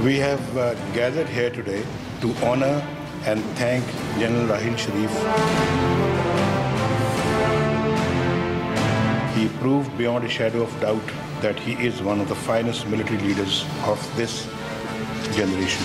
We have gathered here today to honor and thank General Raheel Sharif. He proved beyond a shadow of doubt that he is one of the finest military leaders of this generation.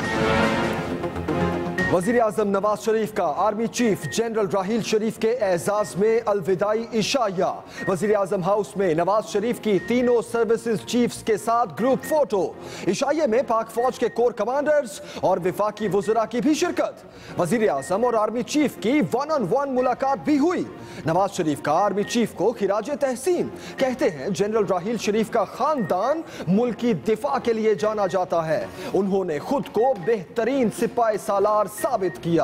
वज़ीर आज़म नवाज शरीफ का army chief general Raheel शरीफ के एजाज में अलविदाई इशाया। वज़ीर आज़म house में नवाज शरीफ की तीनों services chiefs के साथ ग्रुप फोटो। इशाये में पाक फौज के कोर कमांडर्स और विफाकी वज़रा की भी शिरकत। वज़ीर आज़म और आर्मी चीफ की 1-on-1 मुलाकात भी हुई। नवाज शरीफ का आर्मी चीफ को खिराजे तहसीन। कहते हैं जनरल राहील शरीफ का खानदान मुल्की दिफा के लिए जाना जाता है। उन्होंने खुद को बेहतरीन सिपाही सालार साबित किया।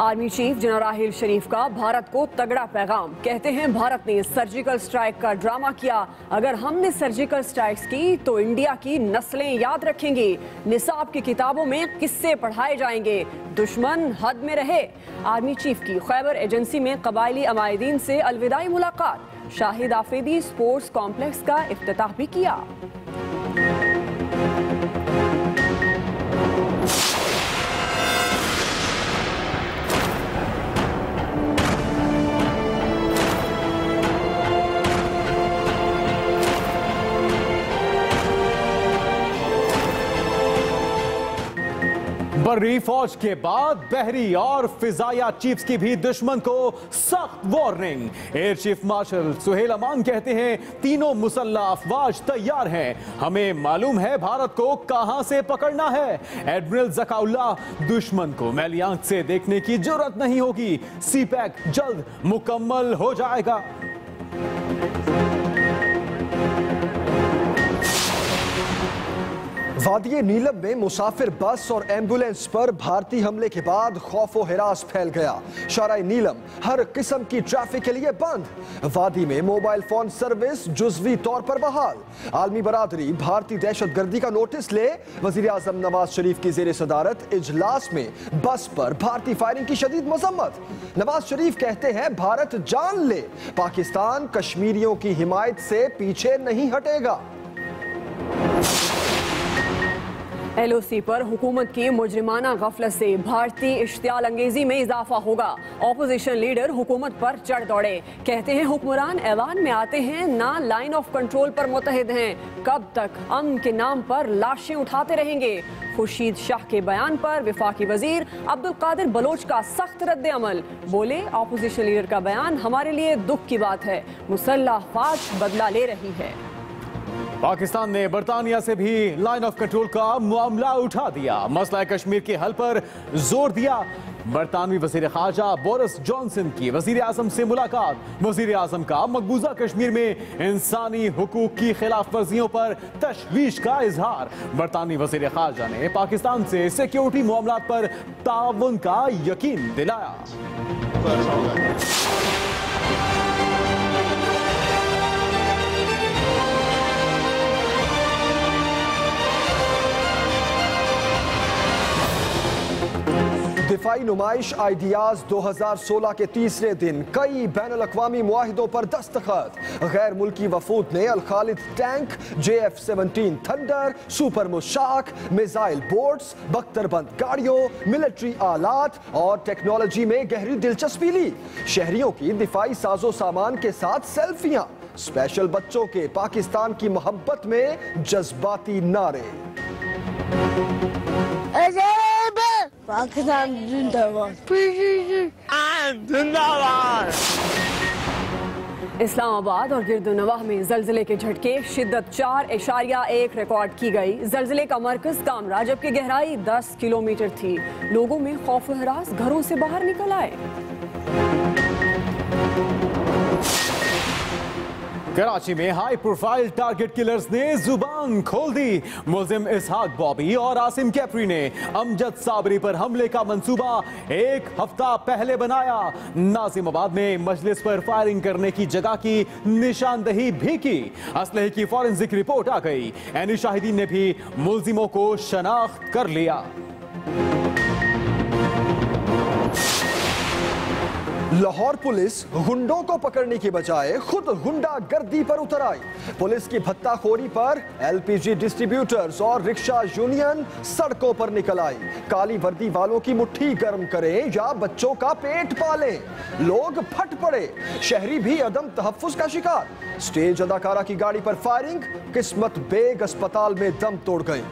आर्मी चीफ जनरल राहील शरीफ का भारत को तगड़ा पैगाम। कहते हैं भारत ने सर्जिकल स्ट्राइक का ड्रामा किया, अगर हमने सर्जिकल स्ट्राइक्स की तो इंडिया की नस्लें याद रखेंगी। निसाब की किताबों में किस्से पढ़ाए जाएंगे, दुश्मन हद में रहे। आर्मी चीफ की खैबर एजेंसी में कबायली अमायदीन से अलविदाई मुलाकात। शाहिद आफरीदी स्पोर्ट्स कॉम्प्लेक्स का इफ्तिताह भी किया। बर्री फौज के बाद बहरी और फिजाया चीफ्स की भी दुश्मन को सख्त warning. Air chief marshal Suhail Aman कहते हैं तीनों मुसल्लह अफवाज तैयार हैं, हमें मालूम है भारत को कहां से पकड़ना है। एडमिरल ज़काउल्लाह दुश्मन को मैली आंख से देखने की जरूरत नहीं होगी, सीपैक जल्द मुकम्मल हो जाएगा। वादिये नीलम में मुसाफिर बस और एम्बुलेंस पर भारतीय हमले के बाद खौफ व हिरास फैल गया। शाराए नीलम हर किस्म की ट्रैफिक के लिए बंद। वादी में मोबाइल फोन सर्विस जुज़वी तौर पर बहाल। आलमी बरादरी भारतीय दहशतगर्दी का नोटिस ले। वज़ीर आज़म नवाज शरीफ की ज़ेर सदारत इजलास में बस पर भारतीय फायरिंग की शदीद मजम्मत। नवाज शरीफ कहते हैं भारत जान ले, पाकिस्तान कश्मीरियों की हिमायत से पीछे नहीं हटेगा। LOC पर हुकूमत की मुजरिमाना गफलत से भारतीय इश्तियाल अंगेजी में इजाफा होगा। ऑपोजिशन लीडर हुकूमत पर चढ़ दौड़े। कहते हैं हुक्मरान ऐवान में आते हैं, ना लाइन ऑफ कंट्रोल पर मुतहिद हैं। कब तक अमन के नाम पर लाशें उठाते रहेंगे। खुर्शीद शाह के बयान पर विफाकी वजीर अब्दुल कादिर बलोच का सख्त रद्द अमल। बोले ऑपोजिशन लीडर का बयान हमारे लिए दुख की बात है, मुसल्लह अफवाज बदला ले रही है। पाकिस्तान ने बरतानिया से भी लाइन ऑफ कंट्रोल का मामला उठा दिया। मसला कश्मीर के हल पर जोर दिया। बरतानवी वजीर खारजा बोरिस जॉनसन की वजीर आजम से मुलाकात। वजीर आजम का मकबूजा कश्मीर में इंसानी हुकूक की खिलाफ वर्जियों पर तशवीश का इजहार। बरतानवी वजीर खारजा ने पाकिस्तान से सिक्योरिटी मामलात पर ताउन का यकीन दिलाया। दिफाई नुमाइश आइडियाज 2016 के तीसरे दिन कई बैनुल-अक़वामी मुआहिदों पर दस्तखत। गैर मुल्की वफूद ने Al Khalid tank, JF-17 thunder, super Mushshak, missile boats, बख्तरबंद गाड़ियों, मिलिट्री आलात और टेक्नोलॉजी में गहरी दिलचस्पी ली। शहरियों की दिफाई साजो सामान के साथ सेल्फियां। स्पेशल बच्चों के पाकिस्तान की मोहब्बत में जज्बाती नारे। पाकिस्तान जिंदाबाद। इस्लामाबाद और गिरदुनवाह में जल्जले के झटके, शिद्दत 4.1 रिकॉर्ड की गई। जल्जले का मरकज कामरा, जबकि गहराई 10 किलोमीटर थी। लोगों में खौफ व हरास, घरों से बाहर निकल आए। कराची में हाई प्रोफाइल टारगेट किलर्स ने जुबान खोल दी। मुल्जिम इसहाक बॉबी और आसिम कैप्री ने अमजद साबरी पर हमले का मंसूबा एक हफ्ता पहले बनाया। नाजिमाबाद में मजलिस पर फायरिंग करने की जगह की निशानदही भी की। असलहे की फॉरेंसिक रिपोर्ट आ गई। ऐनी शाहिदीन ने भी मुल्जिमों को शनाख्त कर लिया। लाहौर पुलिस गुंडों को पकड़ने की बजाय खुद गुंडागर्दी पर उतर आई। पुलिस की भत्ताखोरी पर एलपीजी डिस्ट्रीब्यूटर्स और रिक्शा यूनियन सड़कों पर निकल आई। काली वर्दी वालों की मुट्ठी गर्म करें या बच्चों का पेट पालें, लोग फट पड़े। शहरी भी अदम तहफ्फुज का शिकार। स्टेज अदाकारा की गाड़ी पर फायरिंग, किस्मत बेग अस्पताल में दम तोड़ गई।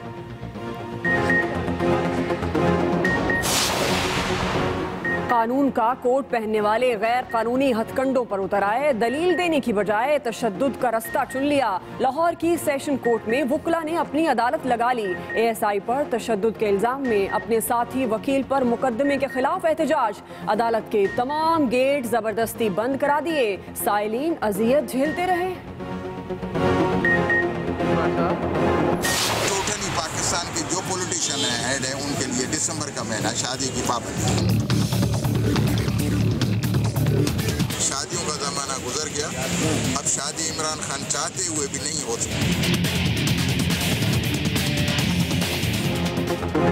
कानून का कोट पहनने वाले गैर कानूनी हथकंडों पर उतर आए। दलील देने की बजाय तशद्दुद का रास्ता चुन लिया। लाहौर की सेशन कोर्ट में वुकला ने अपनी अदालत लगा ली। एएसआई पर तशद्दुद के इल्जाम में अपने साथी वकील पर मुकदमे के खिलाफ एहतजाज। अदालत के तमाम गेट जबरदस्ती बंद करा दिए। साइलीन अजियत झेलते रहे। टोटली पाकिस्तान के जो पॉलिटिशियन हेड है उनके लिए दिसंबर का महीना शादी की पाबंदी। शादियों का जमाना गुजर गया, अब शादी इमरान खान चाहते हुए भी नहीं हो सकती।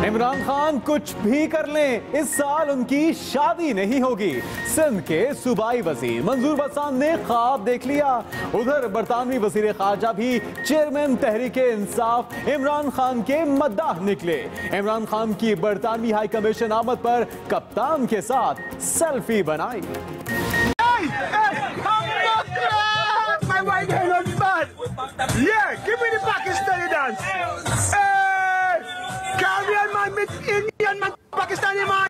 इमरान खान कुछ भी कर लें, इस साल उनकी शादी नहीं होगी। सिंध के सूबाई वजीर मंजूर बसान ने ख्वाब देख लिया। उधर बरतानवी वजीर खारजा भी चेयरमैन तहरीक इंसाफ इमरान खान के मद्दाह निकले। इमरान खान की बरतानवी हाई कमीशन आमद पर कप्तान के साथ सेल्फी बनाई। Yeah, give me the Pakistani dance. Hey, Caribbean man with Indian man, Pakistani man.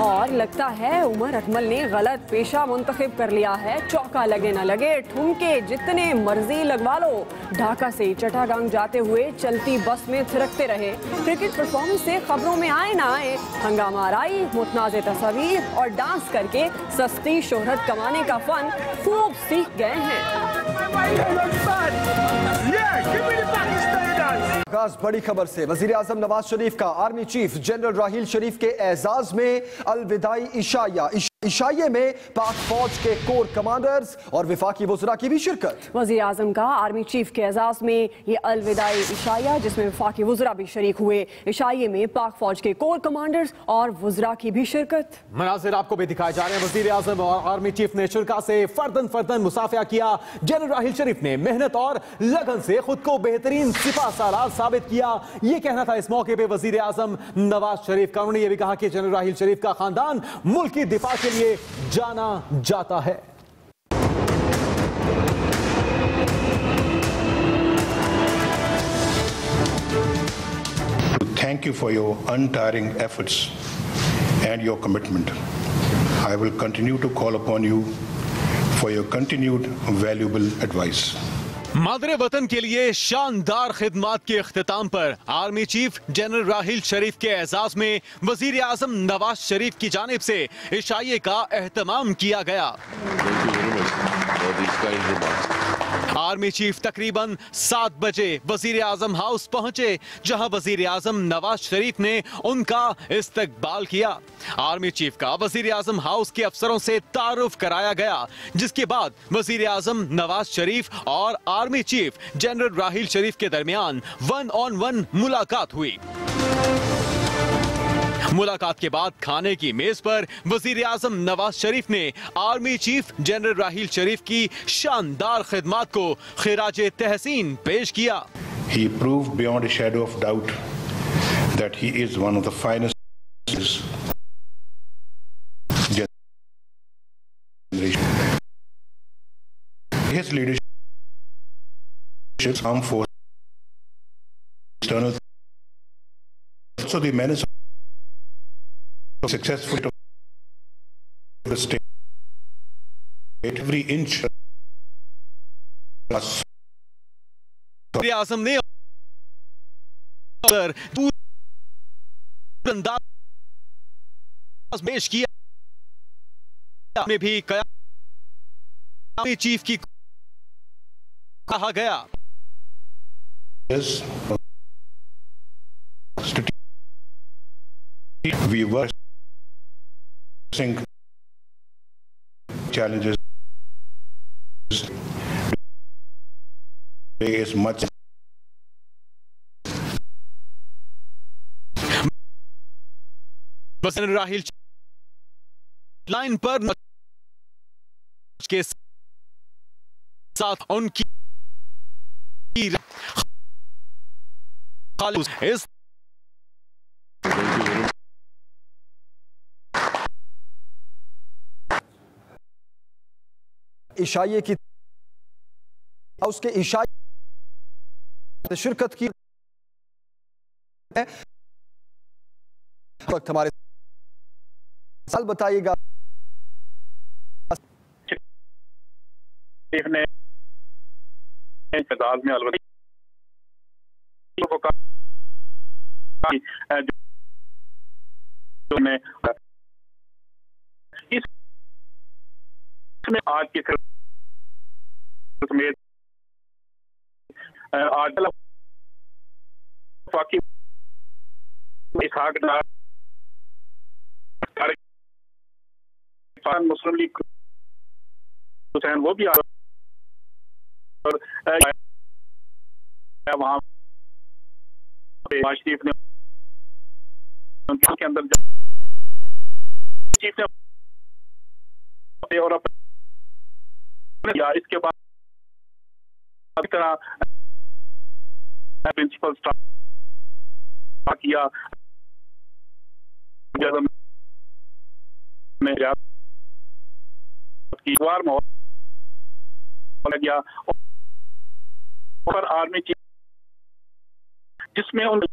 और लगता है उमर अकमल ने गलत पेशा मुंतखब कर लिया है। चौका लगे न लगे, ठुमके जितने मर्जी लगवा लो। ढाका से चटागांग जाते हुए चलती बस में थिरकते रहे। क्रिकेट परफॉर्मेंस से खबरों में आए ना आए, हंगामा आराई, मुतनाज़े तस्वीर और डांस करके सस्ती शोहरत कमाने का फन खूब सीख गए हैं। आगाज बड़ी खबर से। वजीर आजम नवाज शरीफ का आर्मी चीफ जनरल राहील शरीफ के एजाज में अलविदाई इशाया। इशाये में पाक फौज के कोर कमांडर्स और विफाकी वज़रा की भी शिरकत। वज़ीर आज़म का आर्मी चीफ के एजाज में ये अलविदाई इशाया, जिसमें विफाकी वज़रा भी शरीक हुए। इशाये में पाक फौज के कोर कमांडर्स और वज़रा की भी शिरकत। मनाज़िर आपको भी दिखाए जा रहे हैं। वज़ीर आज़म और आर्मी चीफ ने शुरा से फर्दन मुसाफिया किया। जनरल राहील शरीफ ने मेहनत और लगन से खुद को बेहतरीन सिपा सालार साबित किया। ये कहना था इस मौके पर वज़ीर आज़म नवाज शरीफ का। उन्होंने ये भी कहा कि जनरल राहील शरीफ का खानदान मुल्क की दिफा के लिए जाना जाता है। Thank you for your untiring efforts and your commitment. I will continue to call upon you for your continued valuable advice. मादरे वतन के लिए शानदार खिदमात के इख्तिताम पर आर्मी चीफ जनरल राहील शरीफ के एजाज में वजीर आजम नवाज शरीफ की जानिब से इशाये का एहतमाम किया गया। आर्मी चीफ तकरीबन 7 बजे वजीर आजम हाउस पहुंचे, जहां वजीर आजम नवाज शरीफ ने उनका इस्तकबाल किया। आर्मी चीफ का वजीर आजम हाउस के अफसरों से तारुफ कराया गया, जिसके बाद वजीर आजम नवाज शरीफ और आर्मी चीफ जनरल राहील शरीफ के दरमियान 1-on-1 मुलाकात हुई। मुलाकात के बाद खाने की मेज पर वजीर आजम नवाज शरीफ ने आर्मी चीफ जनरल राहील शरीफ की शानदार खिदमात को खिराज तहसीन पेश किया। He proved beyond a shadow of doubt that he is one of the finest generation. His leadership, armed forces, external, also the menace successful to the state, every inch. आजम ने पेश किया में भी कयामी चीफ की कहा गया। We were challenges is much general Raheel line पर के साथ उनकी इस इशाइये की उसके इशाइये शिरकत की वक्त हमारे साल बताइएगा। ने एजाज में अलविदा इसमें आज के समेत आज मुस्लिम लीग हुसैन वो भी आ और वहाँ शरीफ ने उनके अंदर चीफ ने और इसके बाद इस तरह प्रिंसिपल स्टाफ किया गया और आर्मी चीफ जिसमें उनको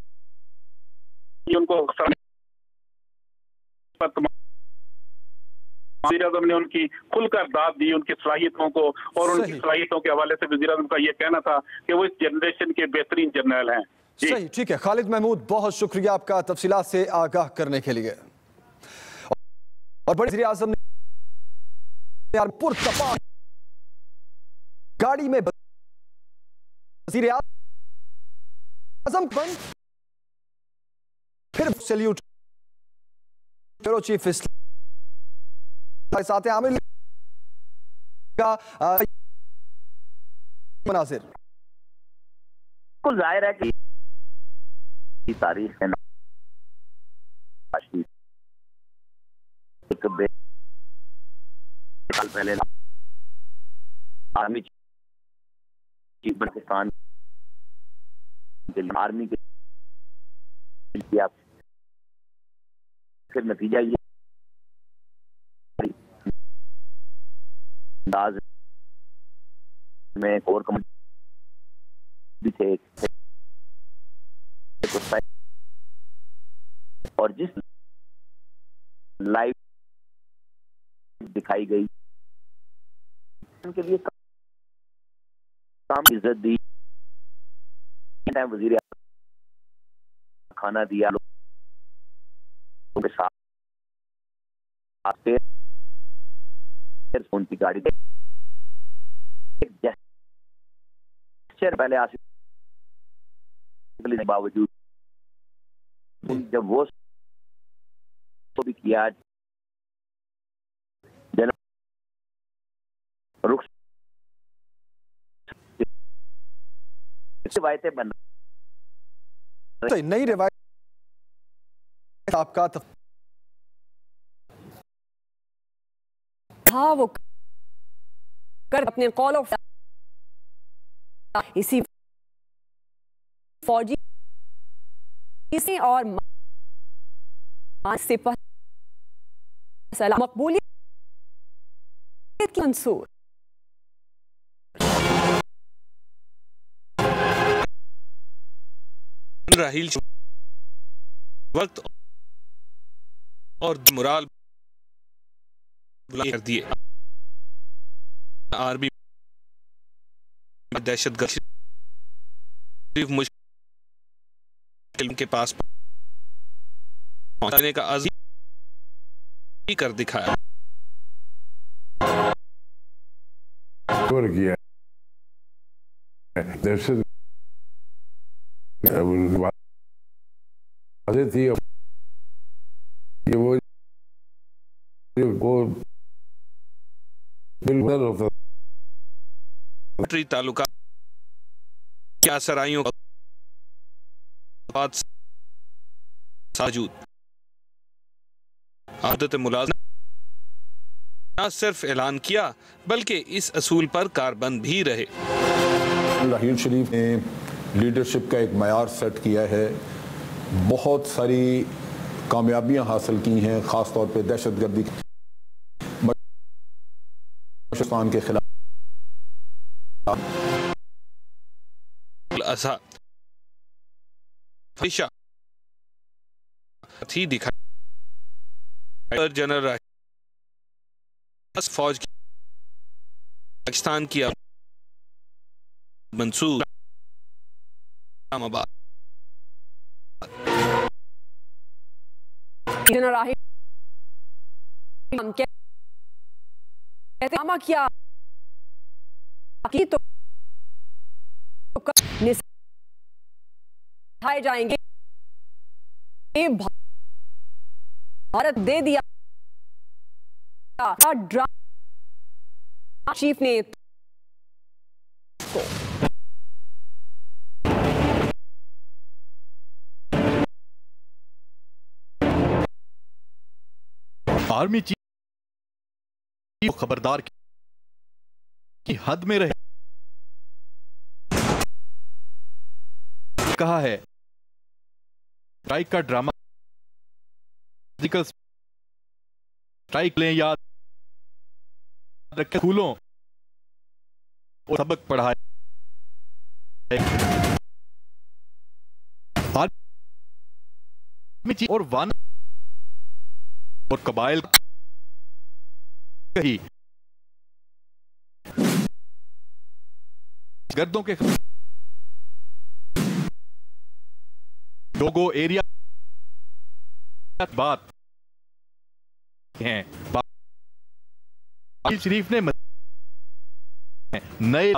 वज़ीर-ए-आज़म ने उनकी खुलकर दाद दी उनकी सलाहियतों को और उनकी सलाहियतों के हवाले से वज़ीर-ए-आज़म का ये कहना था कि वो इस जनरेशन के बेहतरीन जर्नल हैं। सही, ठीक है खालिद महमूद, बहुत शुक्रिया आपका तफसीलात से आगाह करने के लिए। और बड़े वज़ीर-ए-आज़म ने पुरतपाक गाड़ी में वज़ीर-ए-आज़म बन फिर सैल्यूट ब्यूरो चीफ साथ आमिर का मनाजिर बिल्कुल जाहिर है कि तारीख है साल पहले आर्मी चीफ पाकिस्तान आर्मी के फिर नतीजा ये अंदाज में कोर कमांडर भी थे और जिस लाइव दिखाई गई उनके लिए काम इज्जत दी, वजीर खाना दिया लोगों के साथ उनकी गाड़ी पहले आसिफ बावजूद जब वो तो भी किया रुख रिवायतें बन नई रिवायत आपका हाँ वो कर अपने कॉल ऑफ इसी फौजी इसी और सिपह मकबूलियत की मंसूर राहील वक्त और मुराल कर दिए आर्मी दहशतगर्द मुश्किल के पास पहुंचने का अज़ीम कर दिखाया किया दहशत थी वो तालुका क्या सराइयों साजूद आदत मुलाज़िम न सिर्फ ऐलान किया बल्कि इस असूल पर कारबंद भी रहे। राहील शरीफ ने लीडरशिप का एक मयार सेट किया है, बहुत सारी कामयाबियां हासिल की हैं, ख़ास तौर पे दहशतगर्दी पाकिस्तान के खिलाफ थी दिखाई जनरल फौज की पाकिस्तान की मंसूर जनरल राहिल हम कहते किया तो निभाए जाएंगे, भारत दे दिया ड्रामा चीफ ने आर्मी चीफ खबरदार की हद में रहे, कहा है स्ट्राइक का ड्रामा स्ट्राइक लें, याद रखें, स्कूलों और सबक पढ़ाए। आर्मी चीफ और वन और कबाइल कही गर्दों के डोगो एरिया बात हैं। शरीफ ने नए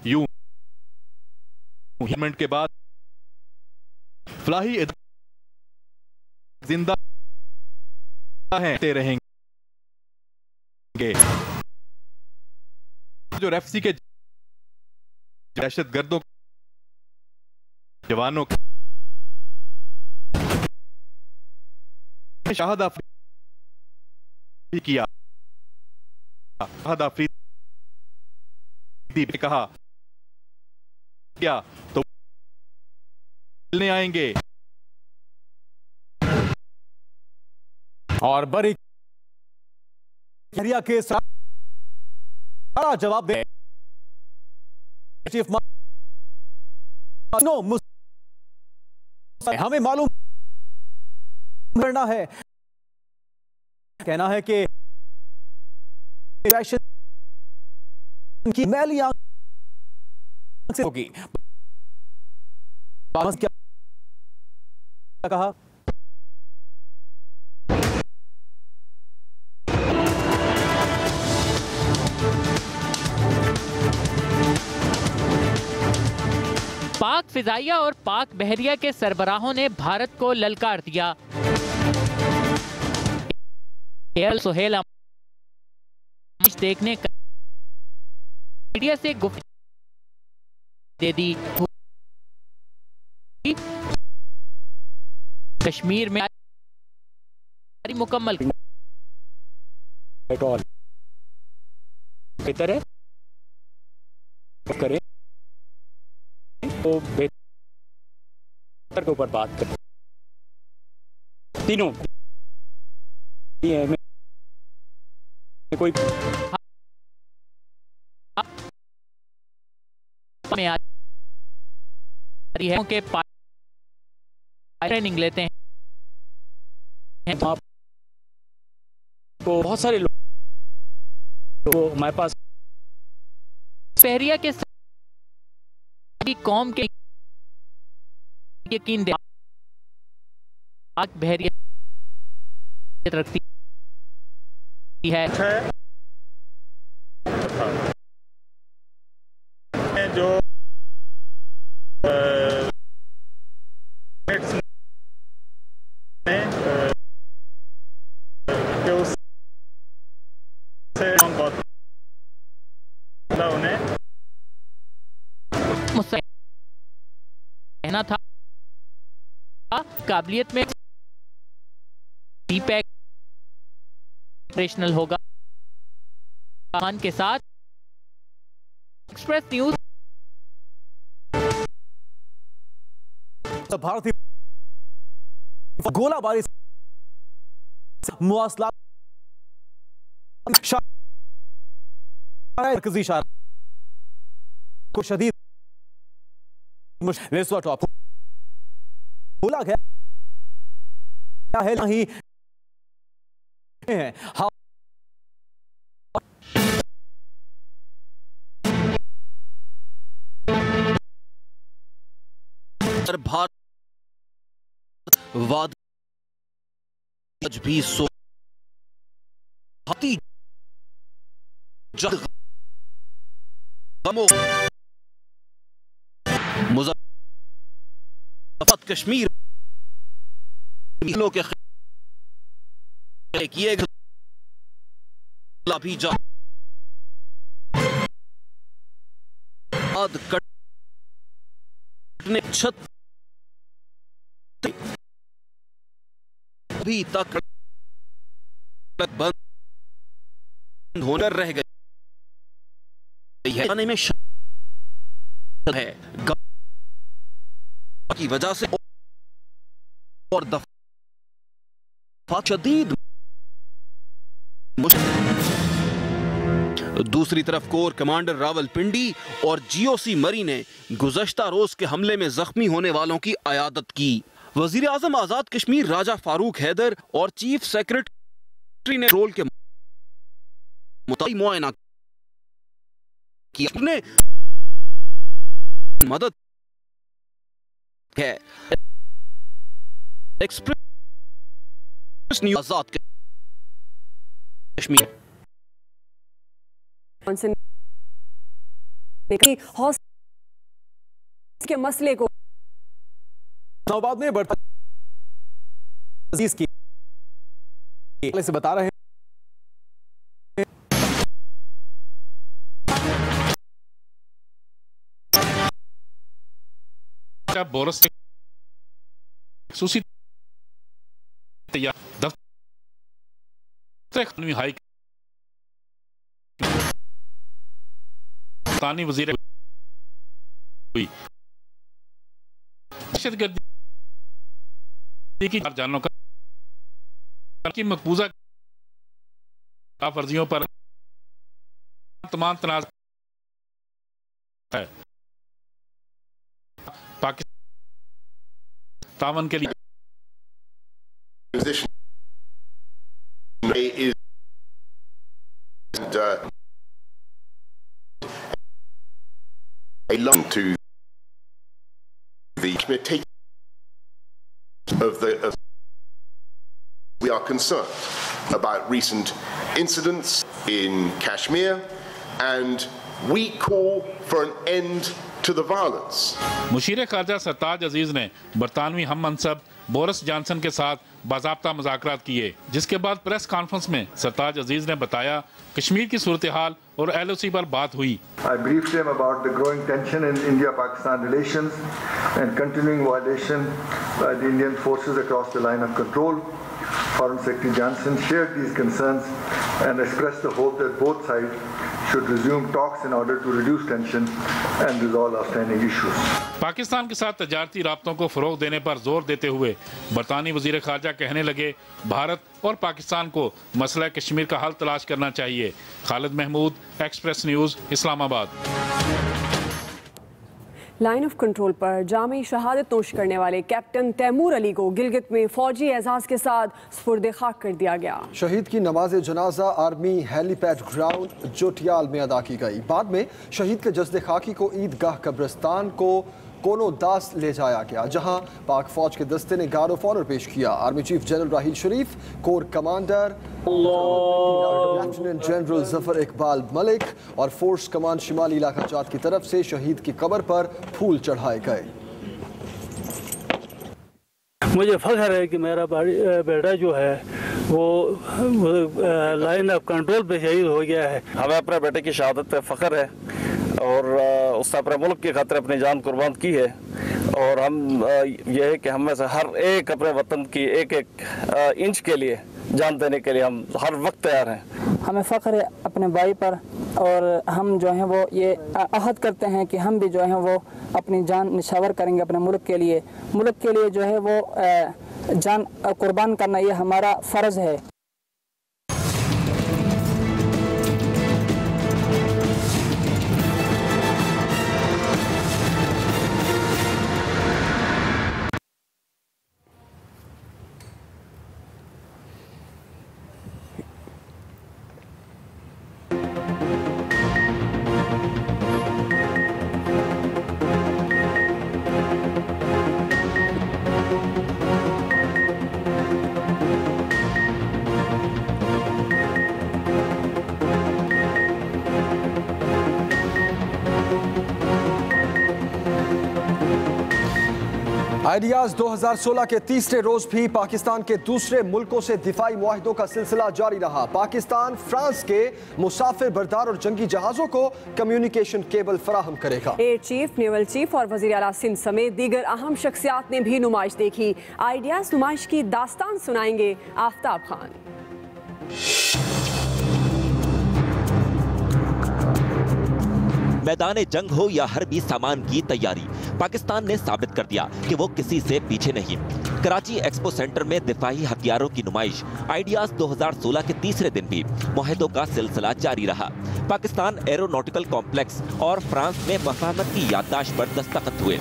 यूमेंट के बाद फलाही जिंदा हैं रहेंगे, जो रेफसी के दहशतगर्दों जवानों शाहद आफरीदी किया, शाहद आफरीदी ने कहा क्या तो मिलने आएंगे। और बड़ी के सारा जवाब दे चीफ हमें मालूम करना है, कहना है कि की मैली आंख से होगी। क्या कहा? पाक फिजाइया और पाक बहरिया के सरबराहों ने भारत को ललकार दिया। एयर सोहेल देखने का मीडिया से गुफ्तगू दे दी। कश्मीर में मुकम्मल बेहतर है करें तो बेहतर के ऊपर बात करें। तीनों में कोई में आ रही है कि ट्रेनिंग लेते हैं तो बहुत सारे लोग तो हमारे पास बहरिया के कौम के यकीन दे बहरिया रखती है जो उन्हें मुझसे कहना था काबिलियत में पैक ऑपरेशनल होगा। मान के साथ एक्सप्रेस न्यूज। भारतीय गोलाबारी मुआसला मरकजी शार को शदीद टॉप बोला गया है नहीं भारत वाद आज भी सो मुज़फ़्फ़र कश्मीर के किए भी जा कटने छत अभी तक बंद होने रह गई है में है की वजह से और दफा शदीद। दूसरी तरफ कोर कमांडर रावलपिंडी और जीओसी मरी ने गुज़श्ता रोज के हमले में जख्मी होने वालों की अयादत की। वजीर आजम आजाद कश्मीर राजा फारूक हैदर और चीफ सेक्रेटरी ने रोल के मुताबिक मुआयना किया। अपने मदद है। एक्सप्रेस न्यूज़ आजाद कश्मीर के मसले को इस्लामाबाद में बढ़ता अजीज की से बता रहे हैं बोरस दफ्तर हाई पाकिस्तानी वजीर हुई दहशतगर्दी की जानों की मकबूजा फर्जियों पर तमाम तनाज़ है। पाकिस्तान तावन के लिए to the committee we are concerned about recent incidents in Kashmir and we call for an end to the violence. Musheer खारजा सरताज अजीज ने बरतानवी हम मनसब बोरिस जॉनसन के साथ बाज़ाब्ता मुज़ाकरात किए, जिसके बाद प्रेस कॉन्फ्रेंस में सरताज अजीज ने बताया कश्मीर की सूरत हाल और LOC पर बात हुई। I briefed him about the growing tension in India-Pakistan relations and continuing violation by the Indian forces across the line of control. Foreign Secretary Johnson shared these concerns and expressed the hope that both sides should resume talks in order to reduce tension and resolve outstanding issues. Pakistan के साथ तजारती राब्तों को फरोग देने पर जोर देते हुए बरतानी वजीर खारजा कहने लगे भारत और पाकिस्तान को मसला कश्मीर का हल तलाश करना चाहिए। Khalid Mahmood, express news, Islamabad. Line of control पर जामी शहादत नोश करने वाले कैप्टन तैमूर अली को गिलगित में फौजी एजाज के साथ सुपुर्द खाक कर दिया गया। शहीद की नमाज जनाजा आर्मी हेलीपैड ग्राउंड जोटियाल में अदा की गई। बाद में शहीद के जस्द खाकी को ईदगाह कब्रिस्तान को कोनो दास ले जाया गया, जहां पाक फौज के दस्ते ने गार्ड ऑफ ऑनर पेश किया। Army chief general Raheel Sharif, corps commander lieutenant general Zafar Iqbal Malik और फोर्स कमांड शिमाली इलाका जात की तरफ से शहीद की कब्र पर फूल चढ़ाए गए। मुझे फख्र है कि मेरा बेटा जो है वो लाइन ऑफ कंट्रोल पे शहीद हो गया है। हमें अपने बेटे की शहादत पे फख्र है और उसने अपने मुल्क की खातिर अपनी जान कुर्बान की है और हम यह है कि हम में से हर एक अपने वतन की एक एक इंच के लिए जान देने के लिए हम हर वक्त तैयार हैं। हमें फ़ख्र है अपने भाई पर और हम जो हैं वो ये अहद करते हैं कि हम भी जो हैं वो अपनी जान निछावर करेंगे अपने मुल्क के लिए जो है वो जान कुर्बान करना ये हमारा फ़र्ज़ है। आइडियाज 2016 के तीसरे रोज भी पाकिस्तान के दूसरे मुल्कों से दिफाई मुआहिदों का सिलसिला जारी रहा। पाकिस्तान फ्रांस के मुसाफिर बरदार और जंगी जहाजों को कम्युनिकेशन केबल फराहम करेगा। एयर चीफ, नेवल चीफ और वजीर आला सिंध समेत दीगर अहम शख्सियात ने भी नुमाइश देखी। आइडियाज नुमाइश की दास्तान सुनाएंगे आफ्ताब खान। मैदान जंग हो या हरबी सामान की तैयारी, पाकिस्तान ने साबित कर दिया कि वो किसी से पीछे नहीं। कराची एक्सपो सेंटर में दिफाई हथियारों की नुमाइश आइडियाज 2016 के तीसरे दिन भी मुआहिदों का सिलसिला जारी रहा। पाकिस्तान एरोनॉटिकल कॉम्प्लेक्स और फ्रांस में मफाहमत की याददाश्त पर दस्तखत हुए।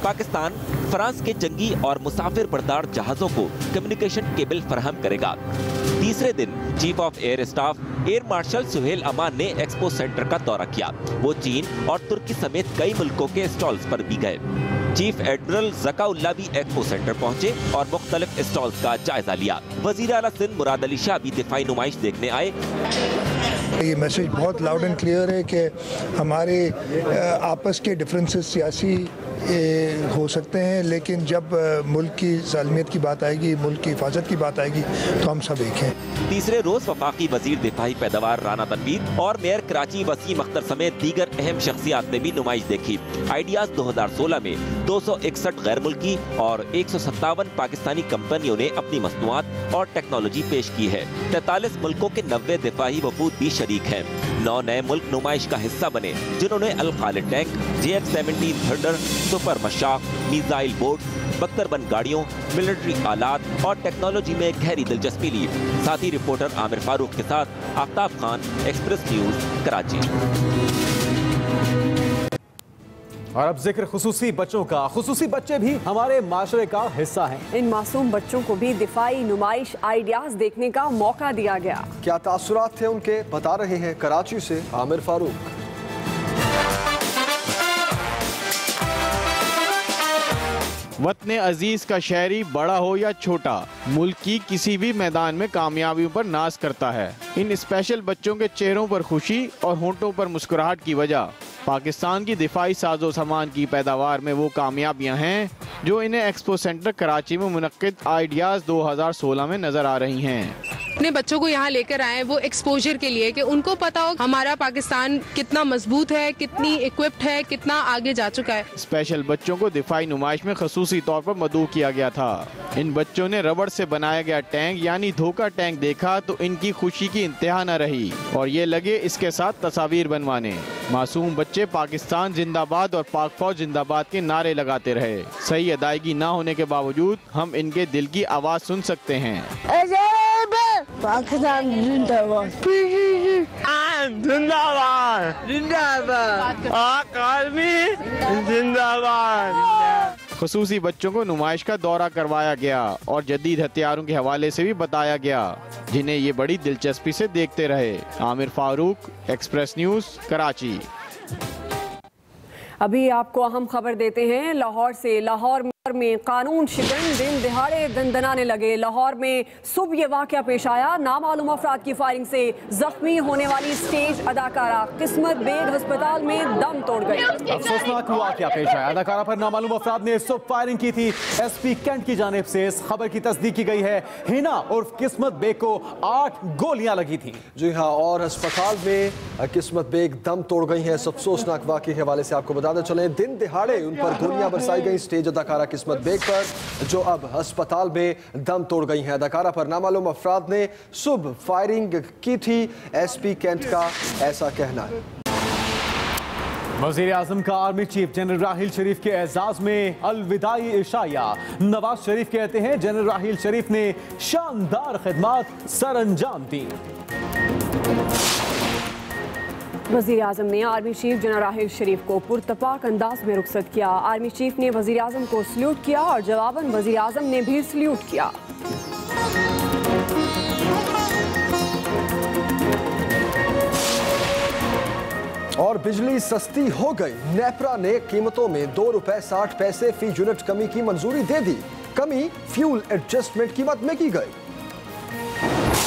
पाकिस्तान फ्रांस के जंगी और मुसाफिर बरदार जहाजों को कम्युनिकेशन केबल फराहम करेगा। तीसरे दिन chief of air staff air marshal Suhail Aman ने एक्सपो सेंटर का दौरा किया। वो चीन और तुर्की समेत कई मुल्कों के स्टॉल्स पर भी गए। चीफ एडमिरल ज़काउल्लाह भी एक्सपो सेंटर पहुंचे और मुख्तलिफ स्टॉल्स का जायजा लिया। वजीर आला सिंध मुराद अली शाह भी दिफाई नुमाइश देखने आए। ये मैसेज बहुत लाउड एंड क्लियर है कि हमारे आपस के डिफरेंसेस सियासी हो सकते हैं, लेकिन जब मुल्क की सालमियत की बात आएगी, मुल्क की हिफाजत की बात आएगी तो हम सब एक हैं। तीसरे रोज वफाकी वजीर दिफाई पैदावार राना तनवीर और मेयर कराची वसीम अख्तर समेत दीगर अहम शख्सियात ने भी नुमाइश देखी। आइडियाज 2016 में 261 गैर मुल्की और 157 पाकिस्तानी कंपनियों ने अपनी मसनूआत और टेक्नोलॉजी पेश की है। 43 मुल्कों के 90 दिफाई वफूद भी शरीक हैं। 9 नए मुल्क नुमाइश का हिस्सा बने, जिन्होंने Al Khalid tank, JF-17 thunder, super Mushshak, missile boat, बख्तरबंद गाड़ियों, मिलिट्री आलात और टेक्नोलॉजी में गहरी दिलचस्पी ली। साथी रिपोर्टर आमिर फारूक के साथ आफ्ताब खान, एक्सप्रेस न्यूज, कराची। और अब जिक्र खुसूसी बच्चों का। खुसूसी बच्चे भी हमारे माशरे का हिस्सा हैं। इन मासूम बच्चों को भी दिफाई नुमाइश आइडियाज देखने का मौका दिया गया। क्या तासुरात थे उनके, बता रहे हैं कराची से आमिर फारूक। वतन अजीज का शहरी बड़ा हो या छोटा, मुल्क की किसी भी मैदान में कामयाबियों पर नाज करता है। इन स्पेशल बच्चों के चेहरों पर खुशी और होंठों पर मुस्कुराहट की वजह पाकिस्तान की दिफाई साजो सामान की पैदावार में वो कामयाबियां हैं जो इन्हें एक्सपो सेंटर कराची में मुनक्किद आइडियाज 2016 में नजर आ रही हैं। अपने बच्चों को यहाँ लेकर आए वो एक्सपोजर के लिए कि उनको पता हो हमारा पाकिस्तान कितना मजबूत है, कितनी इक्विप्ड है, कितना आगे जा चुका है। स्पेशल बच्चों को दिफाई नुमाइश में खसूसी तौर पर मदऊ किया गया था। इन बच्चों ने रबड़ से बनाया गया टैंक यानी धोखा टैंक देखा तो इनकी खुशी की इंतहा न रही और ये लगे इसके साथ तस्वीर बनवाने। मासूम बच्चे पाकिस्तान जिंदाबाद और पाक फौज जिंदाबाद के नारे लगाते रहे। सही अदायगी न होने के बावजूद हम इनके दिल की आवाज सुन सकते हैं। पाकिस्तान जिंदाबाद, जिंदाबाद, जिंदाबाद, आर्मी जिंदाबाद। खुसूसी बच्चों को नुमाइश का दौरा करवाया गया और जदीद हथियारों के हवाले से भी बताया गया, जिन्हें ये बड़ी दिलचस्पी से देखते रहे। Aamir Farooq, express news, Karachi. अभी आपको अहम खबर देते हैं लाहौर से। लाहौर में कानून शिकन दिन दिहाड़े दंदनाने लगे। लाहौर में सुबह ये वाकया पेश आया। नामालूम अफराद की फायरिंग से जख्मी होने वाली स्टेज अदाकारा किस्मत बेग अस्पताल में दम तोड़ गई। अफसोसनाक वाकया पेश आया। अदाकारा पर नामालूम अफराद ने सुबह फायरिंग की थी। SP कैंट की जानिब से इस खबर की तस्दीक की गई है। हिना उर्फ किस्मत बेग को 8 गोलियां लगी थी। जी हाँ, और अस्पताल में किस्मत बेग दम तोड़ गई है। अफसोसनाक वाकये के हवाले से आपको बताते चले, दिन दिहाड़े उन पर गोलियां बरसाई गई। स्टेज अदाकारा इस्मत बेग पर, जो अब अस्पताल में दम तोड़ गई हैं। अदाकारा पर नामालूम अफराद ने सुबह फायरिंग की थी। एसपी कैंट का ऐसा कहना है। वज़ीर आज़म का आर्मी चीफ जनरल राहील शरीफ के एजाज में अलविदाई इशाया। नवाज शरीफ कहते हैं जनरल राहील शरीफ ने शानदार खिदमत सर अंजाम दी। वज़ीर आज़म ने आर्मी चीफ जनरल राहील शरीफ को पुरतपाक अंदाज में रुखसत किया। आर्मी चीफ ने वज़ीर आज़म को सल्यूट किया और जवाबन वज़ीर आज़म ने भी सल्यूट किया। और बिजली सस्ती हो गई। नेपरा ने कीमतों में ₹2.60 फी यूनिट कमी की मंजूरी दे दी। कमी फ्यूल एडजस्टमेंट कीमत में की गई।